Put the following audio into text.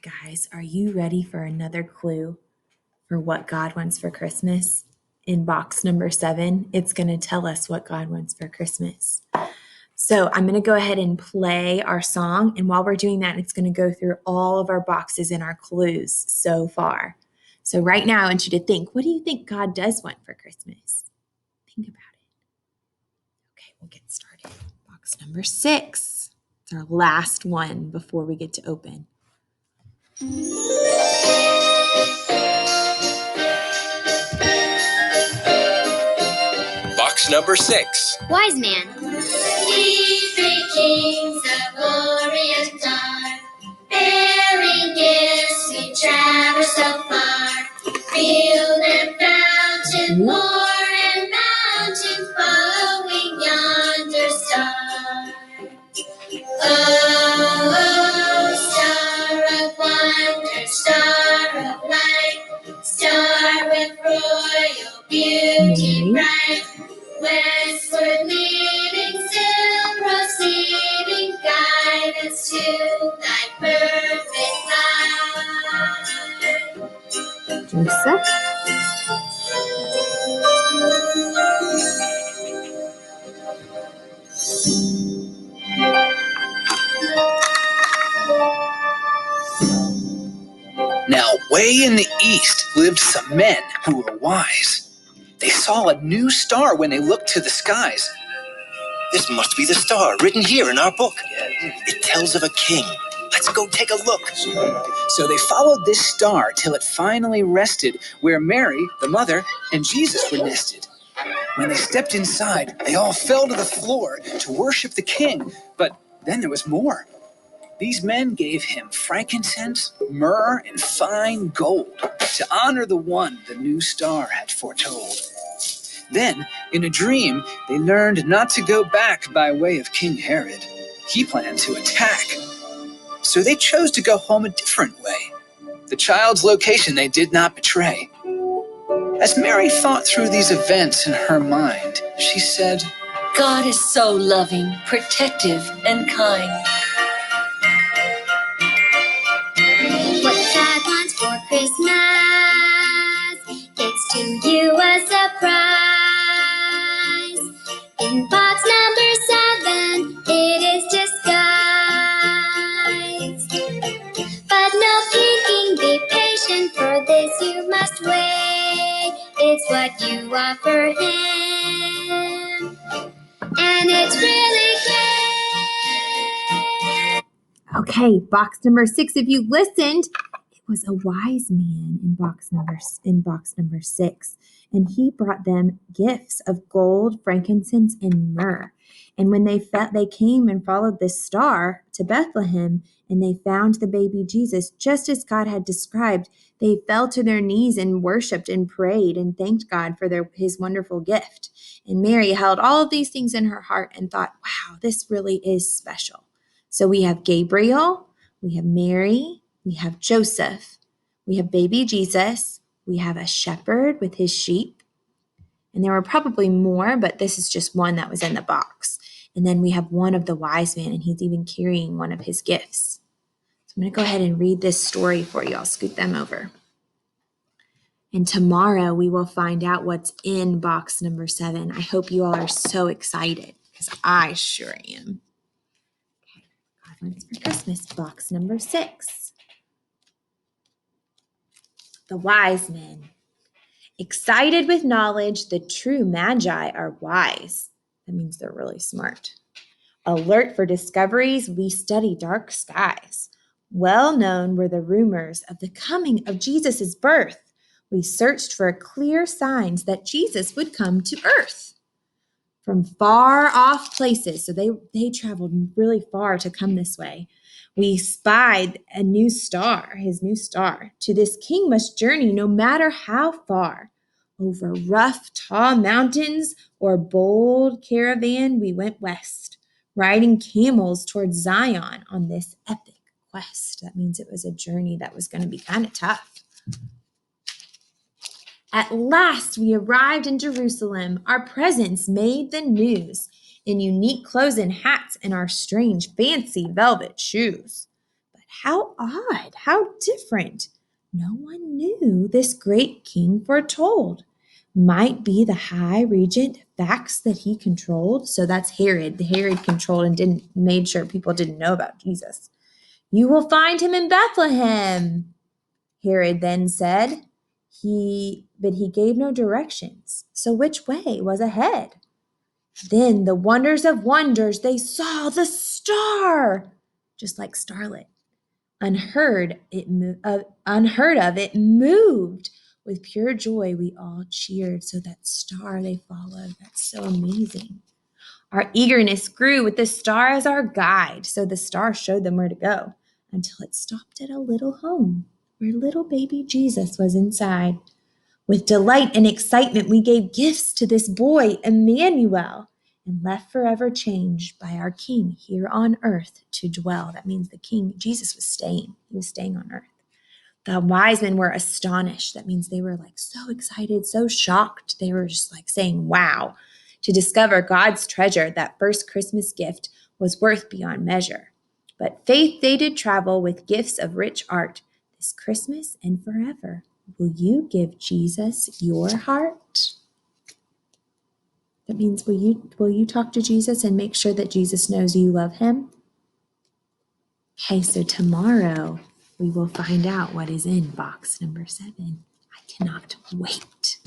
Guys, are you ready for another clue for what God wants for Christmas? In box number 7, it's going to tell us what God wants for Christmas. So I'm going to go ahead and play our song. And while we're doing that, it's going to go through all of our boxes and our clues so far. So right now, I want you to think, what do you think God does want for Christmas? Think about it. Okay, we'll get started. Box number 6. It's our last one before we get to open. Box number 6. Wise man. We 3 kings of Orient are, bearing gifts we traverse so far. Field and fountain, moor and mountain, following yonder star. Oh, star of wonder, star of light, star with royal beauty bright, westward leading, still proceeding, guide us to thy perfect light. Joseph? Now, way in the east lived some men who were wise. They saw a new star when they looked to the skies. This must be the star written here in our book. It tells of a king. Let's go take a look. So they followed this star till it finally rested where Mary, the mother, and Jesus were nested. When they stepped inside, they all fell to the floor to worship the king. But then there was more. These men gave him frankincense, myrrh, and fine gold to honor the one the new star had foretold. Then, in a dream, they learned not to go back by way of King Herod. He planned to attack. So they chose to go home a different way. The child's location they did not betray. As Mary thought through these events in her mind, she said, God is so loving, protective, and kind. What God wants for Christmas, it's to you a surprise. In box number 7, it is disguised. But no peeking, be patient, for this you must wait. It's what you offer him, and it's really great. Okay, box number 6. If you listened, it was a wise man in box number 6, and he brought them gifts of gold, frankincense, and myrrh. And when they came and followed this star to Bethlehem, and they found the baby Jesus just as God had described, they fell to their knees and worshiped and prayed and thanked God for his wonderful gift. And Mary held all of these things in her heart and thought, wow, this really is special. So we have Gabriel, we have Mary, we have Joseph, we have baby Jesus, we have a shepherd with his sheep, and there were probably more, but this is just one that was in the box. And then we have one of the wise men, and he's even carrying one of his gifts. So I'm going to go ahead and read this story for you. I'll scoot them over. And tomorrow we will find out what's in box number 7. I hope you all are so excited, because I sure am. God wants for Christmas, box number 6. The wise men. Excited with knowledge, the true magi are wise. That means they're really smart. Alert for discoveries, we study dark skies. Well known were the rumors of the coming of Jesus' birth. We searched for clear signs that Jesus would come to earth. From far off places, so they traveled really far to come this way. We spied a new star, his new star. To this king must journey no matter how far. Over rough, tall mountains or bold caravan, we went west, riding camels towards Zion on this epic quest. That means it was a journey that was going to be kind of tough. At last we arrived in Jerusalem. Our presence made the news in unique clothes and hats and our strange fancy velvet shoes. But How odd, how different. No one knew this great king foretold. Might be the high regent facts that he controlled. So that's Herod. The Herod controlled and made sure people didn't know about Jesus. You will find him in Bethlehem, Herod then said. But he gave no directions. So which way was ahead? Then the wonders of wonders, they saw the star, just like starlit. Unheard of, it moved. With pure joy, we all cheered. So that star they followed, that's so amazing. Our eagerness grew with the star as our guide. So the star showed them where to go until it stopped at a little home where little baby Jesus was inside. With delight and excitement, we gave gifts to this boy, Emmanuel, and left forever changed by our King here on earth to dwell. That means the King, Jesus was staying. He was staying on earth. The wise men were astonished. That means they were like so excited, so shocked. They were just like saying, wow, to discover God's treasure. That first Christmas gift was worth beyond measure. But faith they did travel with gifts of rich art this Christmas and forever. Will you give Jesus your heart? That means will you talk to Jesus and make sure that Jesus knows you love him? Okay, so tomorrow we will find out what is in box number 7. I cannot wait.